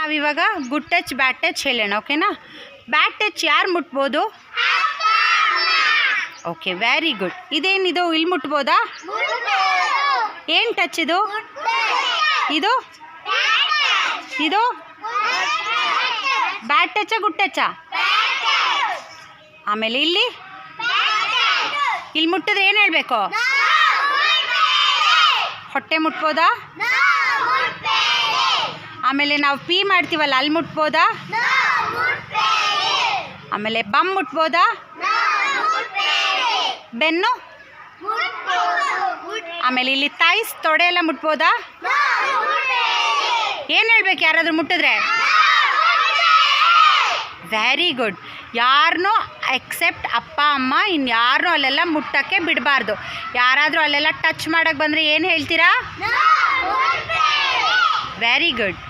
ನಾವಿವಾಗ good touch ಬ್ಯಾಡ್ touch ಹೇಳೋಣ, ಓಕೆನಾ? ಬ್ಯಾಡ್ ಟಚ್ ಯಾರು ಮುಟ್ಬೋದು? Okay, very good. ಇದೇನಿದು, ಇಲ್ಲಿ ಮುಟ್ಬೋದಾ? ಏನು ಟಚ್ ಇದು? ಇದು ಇದು ಬ್ಯಾಡ್ ಟಚ್ಚಾ ಗುಡ್ ಟಚ್ಚಾ? ಆಮೇಲೆ ಇಲ್ಲಿ ಮುಟ್ಟಿದ್ರೆ ಏನು ಹೇಳಬೇಕು? ಹೊಟ್ಟೆ ಮುಟ್ಬೋದಾ? ಆಮೇಲೆ ನಾವು ಪಿ ಮಾಡ್ತೀವಲ್ಲ ಅಲ್ಲಿ ಮುಟ್ಬೋದಾ? ಆಮೇಲೆ ಬಮ್ ಮುಟ್ಬೋದಾ? ಬೆನ್ನು? ಆಮೇಲೆ ಇಲ್ಲಿ ತಾಯಿಸ್ ತೊಡೆ ಎಲ್ಲ ಮುಟ್ಬೋದಾ? ಏನು ಹೇಳ್ಬೇಕು ಯಾರಾದರೂ ಮುಟ್ಟಿದ್ರೆ? Very good. ಯಾರನ್ನೂ ಎಕ್ಸೆಪ್ಟ್ ಅಪ್ಪ ಅಮ್ಮ ಇನ್ಯಾರನ್ನೂ ಅಲ್ಲೆಲ್ಲ ಮುಟ್ಟಕ್ಕೆ ಬಿಡಬಾರ್ದು. ಯಾರಾದರೂ ಅಲ್ಲೆಲ್ಲ ಟಚ್ ಮಾಡೋಕ್ಕೆ ಬಂದರೆ ಏನು ಹೇಳ್ತೀರಾ? Very good.